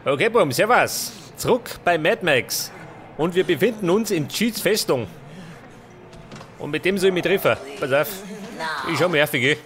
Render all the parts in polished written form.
Okay, Bum, servus. Zurück bei Mad Max. Und wir befinden uns in Cheats Festung. Und mit dem soll ich mich treffen. Pass auf. Ich schau mir auf, gell?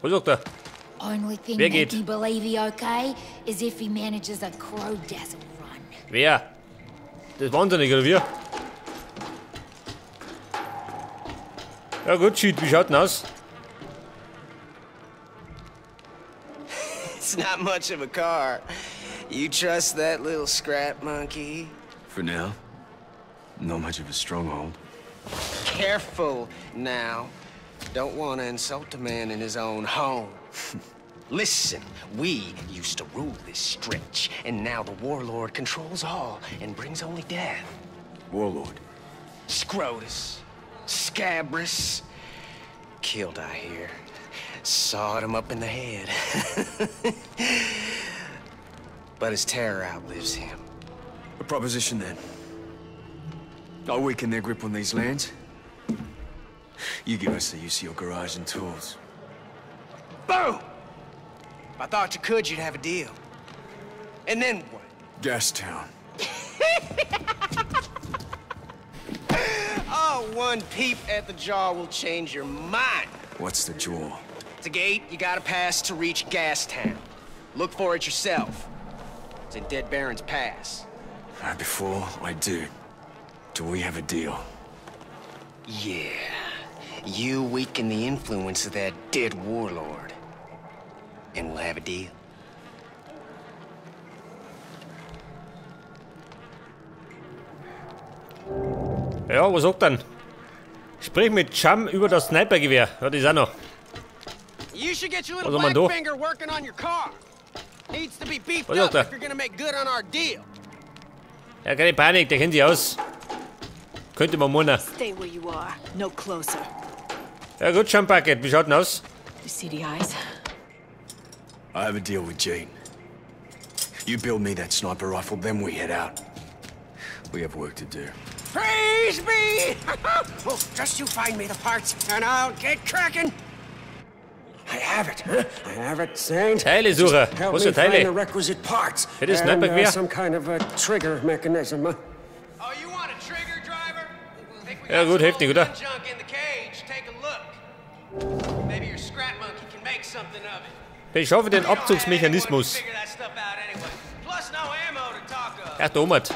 Was sagt er? Only thing Wer make geht? me believe he okay is if he manages a crow dazzle run. Wer? Das ist wahnsinnig, oder wie? Ja gut, Cheat, wie schaut denn aus? It's not much of a car. You trust that little scrap monkey? For now, not much of a stronghold. Careful now. Don't want to insult a man in his own home. Listen, we used to rule this stretch, and now the warlord controls all and brings only death. Warlord. Scrotus, Scabrous, killed, I hear. Sawed him up in the head. But his terror outlives him. A proposition then. I'll weaken their grip on these lands. You give us the use of your garage and tools. Boom! If I thought you could, you'd have a deal. And then what? Gastown. Oh, one peep at the jaw will change your mind. What's the jaw? It's a gate you gotta pass to reach Gastown. Look for it yourself. It's in Dead Baron's Pass. Before I do we have a deal? Yeah. You weaken the influence of that dead warlord. And we'll have a deal. Ja, was sagt dann? Sprich mit Chum über das Snipergewehr. Ja, das ist auch noch. You should get your Was little soll man da? Blackfinger working on your car. Needs to be beefed Was up sagt er? if you're gonna make good on our deal. Ja, keine Panik, der kennt sich aus. Könnte man meinen. Stay where you are. No closer. Ja gut, Chum Packet, wie schaut denn aus? You see the eyes? I have a deal with Jane. You build me that sniper rifle, then we head out. We have work to do. Praise be! Well, just you find me the parts, and I'll get cracking. I have it. I have it, Saint. Teilesucher. Help Was me für Teile? find the requisite parts. Für das and, Snipergewehr? some kind of a trigger mechanism. Oh, you want a trigger, driver? Think we Ja got gut, some heftig, old oder? gun junk in the cage. Take a look. Maybe your scrap monkey can make something of it. Beschaffe den You don't have anyone who can Abzugsmechanismus. figure that stuff out anyway. Plus no ammo to talk of. Ach, der Omat.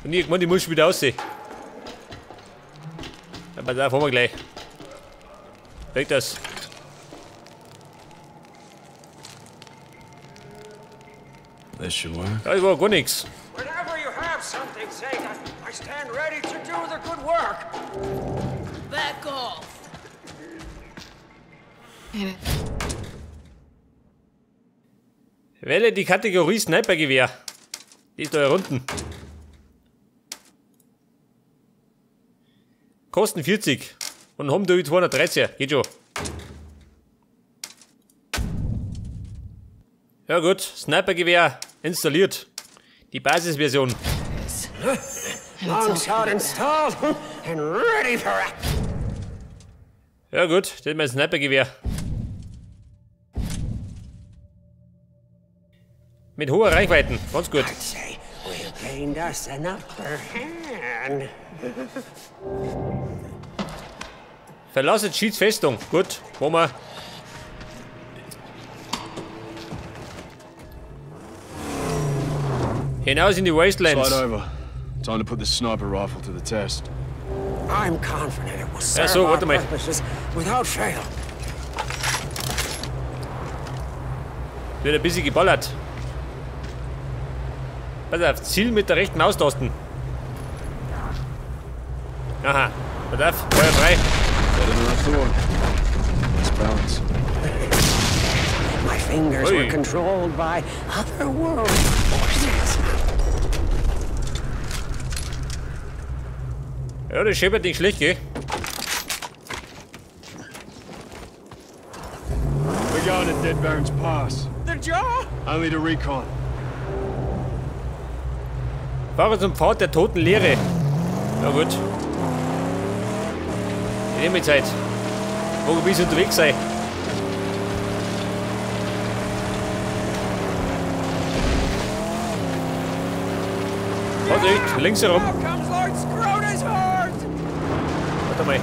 Und irgendwann, die muss ich wieder aussehen. Ja, pass auf, haben wir gleich. Weg das. This should work. Ja, das war gar nichts. Whenever you have something, Saint, I stand ready to do the good work. Back off. Wähle die Kategorie Snipergewehr. Die ist da hier unten. Kosten 40. Und haben da 213. Geht schon. Ja gut, Snipergewehr installiert. Die Basisversion. Long shot installed and ready for it. Ja gut, das ist mein Snipergewehr. Mit hoher Reichweiten, ganz gut. Say, we've gained us an upper hand. Verlasset Cheats Festung. Gut, wo wir. Hinaus in die Wastelands. Slide over. Time to put the sniper rifle to the test. I'm confident it will serve so, our warte mal. purposes without fail. Wird ein bisschen geballert. Pass auf, Ziel mit der rechten Maustasten. Aha, pass auf, Feuer frei. Better than I thought. Let's balance. My fingers Ui. were controlled by otherworldly forces. Ja, das scheppert nicht schlecht, gell? We're going to Dead Baron's Pass. The jaw? Only to recon. Fahre zum Pfad der toten Leere. Ja gut. Ich nehme Zeit. Wo ein bisschen unterwegs sein. Vorsicht, links herum. Now comes Lord Scrota's horde! Warte mal.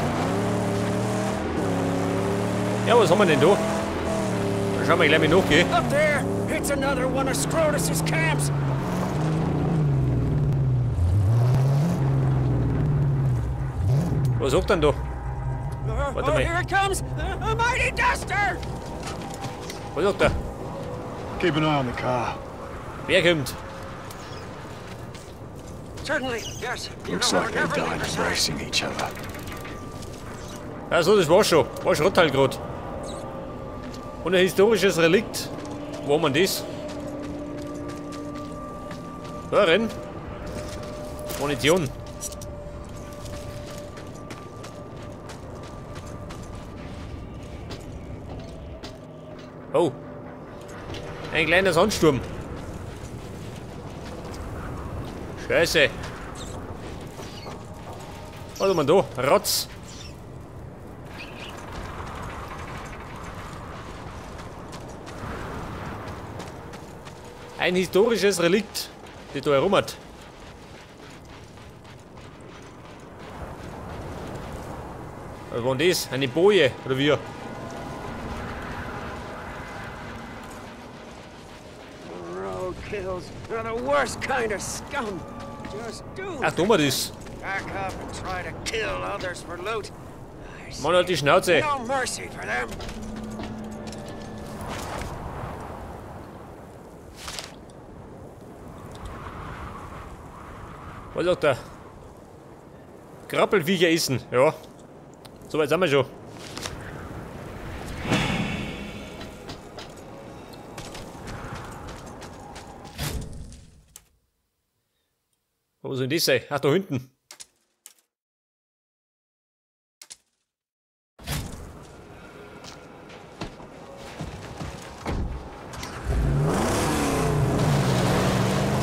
Ja, was haben wir denn da? Dann schauen wir gleich mal nachgehen. Up there! It's another one of Scrotus's camps! Was sagt denn da? Warte mal. Here it comes! A mighty duster! Was sagt er? Keep an eye on the car. Wer kommt? Certainly, yes. Looks like they're done embracing each other. Achso, das war schon. War Schrott halt gerade. Und ein historisches Relikt. Wo haben wir das? Da rein. Munition. Oh. Ein kleiner Sandsturm. Scheiße. Was haben wir da? Rotz. Ein historisches Relikt, das da herum hat. Was war denn das? Eine Boje, oder wie? Roadkills are the worst kind of scum. Just do Ach, da haben wir das. back up and try to kill others for loot. There's Mann, halt die Schnauze. no mercy for them. Was sagt er? Krabbelviecher essen, ja. So weit sind wir schon. Wo soll denn das sein? Ach, da hinten.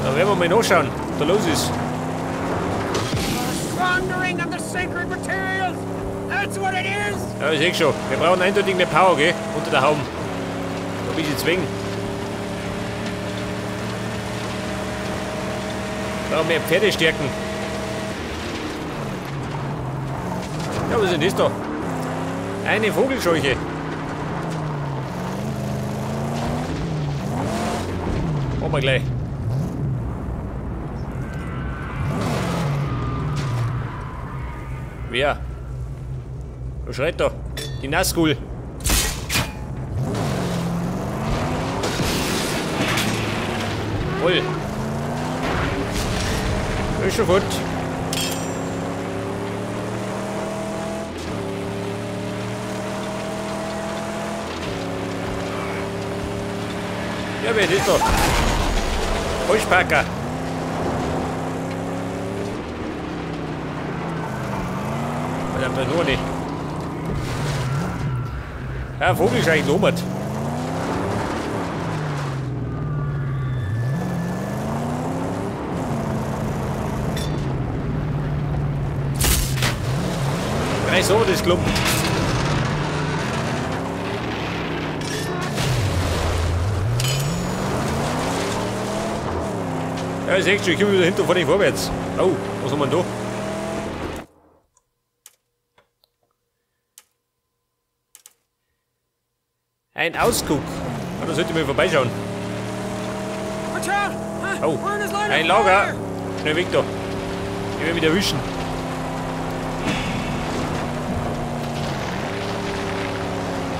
Da werden wir mal nachschauen, was da los ist. Squandering of the sacred materials. That's what it is. Ja, ich sehe schon. Wir brauchen eindeutig mehr Power, gell? Unter der Haube. Da bin ich jetzt wegen. Brauchen mehr Pferdestärken. Ja, was ist denn das da? Eine Vogelscheuche. Machen wir gleich. Wer? Was schreit da? Die Nazgul. Voll. Ist schon gut. Ja, wer ist das da? Holzpacker. Verdammt, nur nicht. Ja, Vogel ist eigentlich lommert. Drei so, das Klump. Ja, ich sehe schon, ich komme wieder hinter vorne vorwärts. Oh, was haben wir denn da? Ein Ausguck. Ja, da sollte ich mal vorbeischauen. Watch out! Oh, We're in his line ein of Lager. fire. Schnell weg da. Ich will mich erwischen.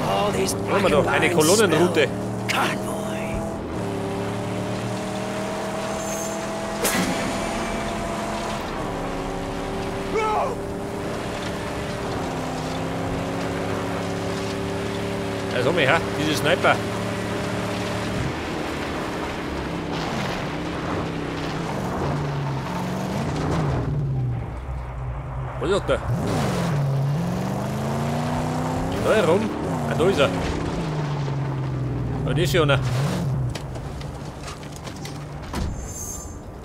All these Was haben wir da? Eine Kolonnenroute. Convoy. Da haben wir her, diese Sniper. Was sagt der? Da herum? Ah, da ist er. Da ist ja einer.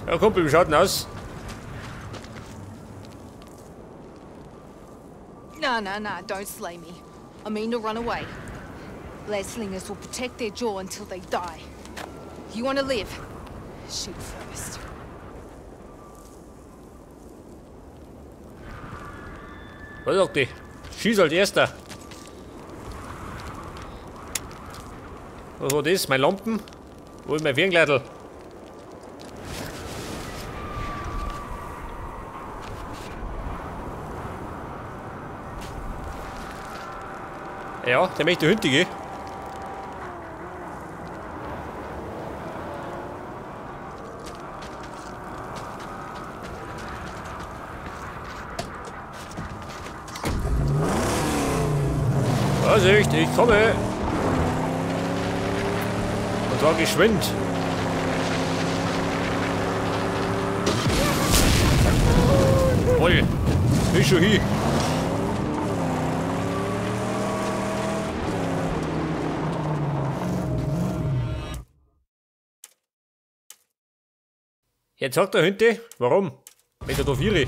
Ja, Kumpel, wie schaut denn aus? No, no, no, don't slay me. I mean to run away. Leadslingers will protect their jaw until they die. If you want to live, shoot first. Was sagt die? Schieß als erster. Was war das? Meine Lampen? Wo ist mein Wirngleitl? Ja, der möchte Hündige. Vorsicht, ich komme. Und zwar geschwind. Voll. Ist schon hier. Jetzt sagt der Hünde, warum? Mit der Doviri.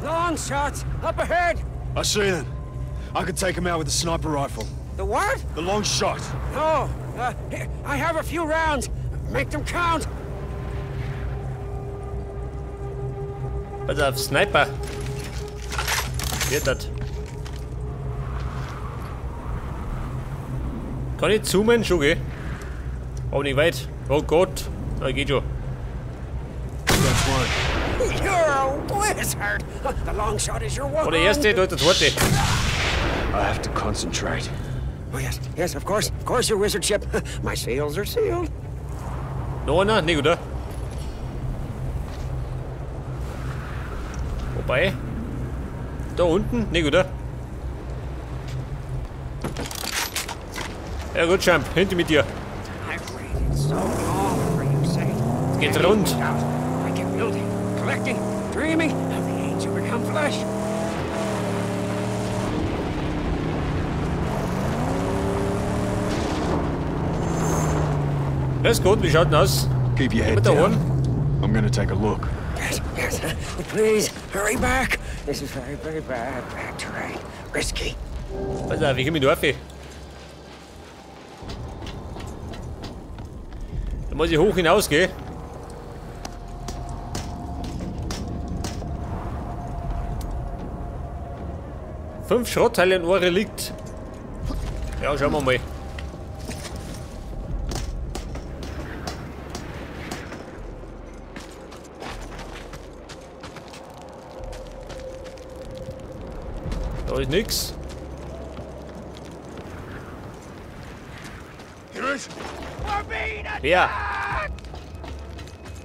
Long shots up ahead. I see them. I could take him out with a sniper rifle. The what? The long shot. Oh, here, I have a few rounds. Make them count. Pass auf, Sniper. Wird das. Kann ich zoomen? Schon geh. Aber nicht weit. Oh Gott. Na, geht schon. That's one. You're a wizard. The long shot is your one. Oh, der erste, da ist der zweite. I have to concentrate. Oh, yes, of course, your wizardship. My seals are sealed. Noch einer? Nicht, oder? Wobei. Da unten? Nicht, oder? Ja gut, Champ. Hinter mit dir. I've waited so long for you, Saint. Es geht rund. I kept building, collecting, dreaming of the age to become flesh. Das ist gut, wie schaut denn aus? Keep your head Mit da down. oben. I'm gonna take a look. Yes, but please, hurry back. This is very, very bad terrain. Risky. Pass auf, ich komm in die Dorfe. Da muss ich hoch hinaus, gell? Fünf Schrottteile und ein Relikt. Ja, schauen wir mal. Da ist nix. Wer?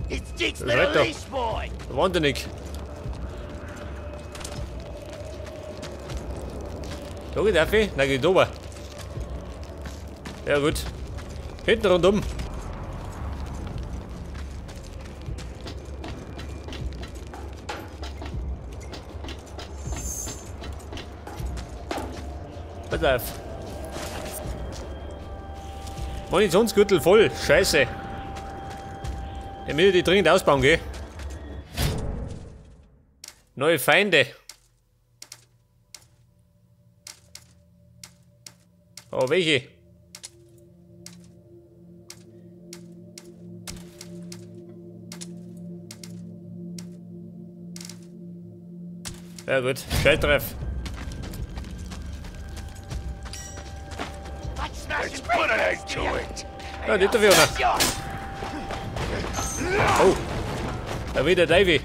It's Jake's Das ist weg da. leash boy. Da wohnt er nicht. Da geht der Nein, geht oben. Ja gut. Hinten rundum. Pass auf. Munitionsgürtel voll. Scheiße. Der will die dringend ausbauen, gell? Neue Feinde. Oh, welche? Ja gut, Scheittreff. Let's put an end to it. Ja, nicht dafür, ne? Oh, da wieder Davy.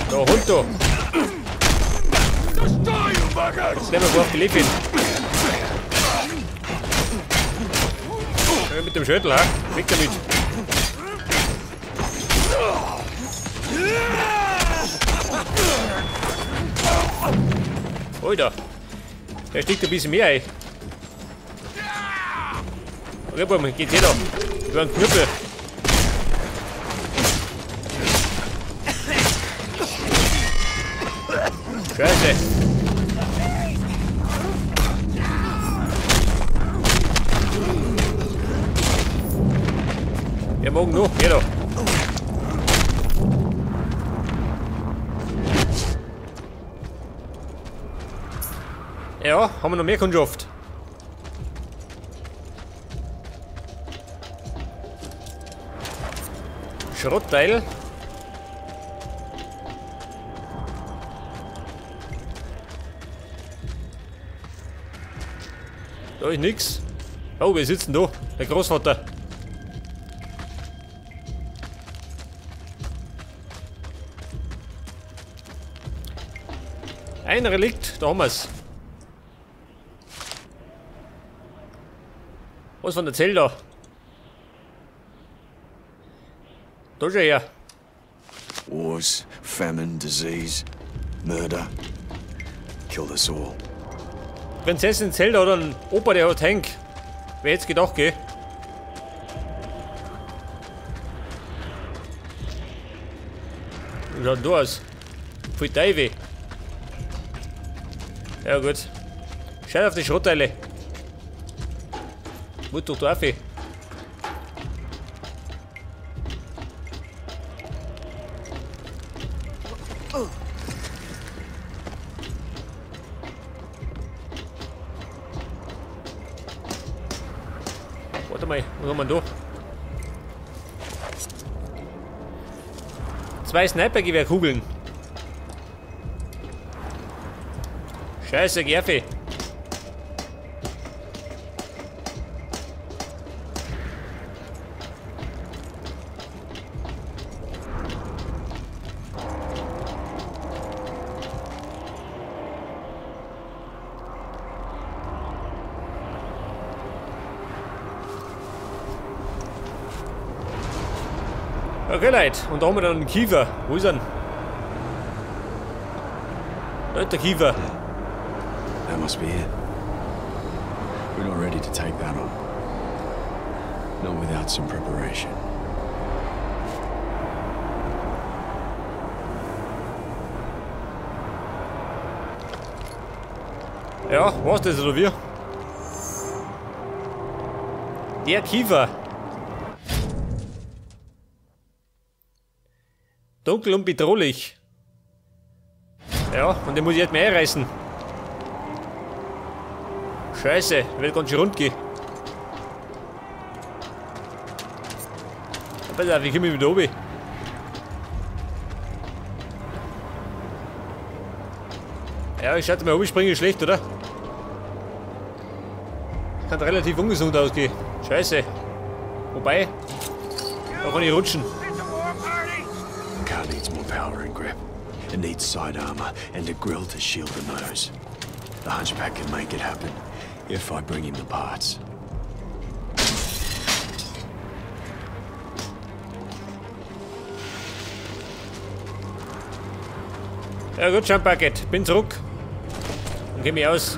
Da, Hund da. Jetzt nehmen wir auf die Lippe. Mit dem Schüttel, ha? Weg damit. Alter, der steckt ein bisschen mehr ein. Ribbum, geht's hier da? Über den Knüppel. Scheiße. Wir morgen noch, hier da. Ja, haben wir noch mehr Kundschaft. Schrottteil. Da ist nix. Oh, wer sitzt denn da? Der Großvater. Ein Relikt, da haben wir's. Was von der Zelle da? Da schau her. Wars, famine, disease, murder. Killed us all. Prinzessin Zelda hat einen Opa, der hat Hank. Wer hätt's gedacht, gell? Wie schaut denn da aus? Voll Teufel. Ja gut. Schau auf die Schrottteile. Mut doch drauf. Warte mal, was haben wir da? 2 Snipergewehrkugeln. Scheiße, Gerfi. Okay, Leute, und da haben wir dann einen Kiefer. Wo ist er denn? Da ist der Kiefer. That must be it. We're not ready to take that on. Not without some preparation. Ja, was das oder wir? Der Kiefer. Dunkel und bedrohlich. Ja, und den muss ich jetzt mehr einreißen. Scheiße, wird ganz schön rund gehen. Pass auf, ich komme wieder oben. Ja, ich schaue mal, oben springen ist schlecht, oder? Kann relativ ungesund ausgehen. Scheiße. Wobei, da kann ich rutschen. Car needs more power and grip. It needs side armor and a grill to shield the nose. The Hunchback can make it happen if I bring him the parts. Ja gut, Jump Bucket, bin zurück. Dann geh mich aus.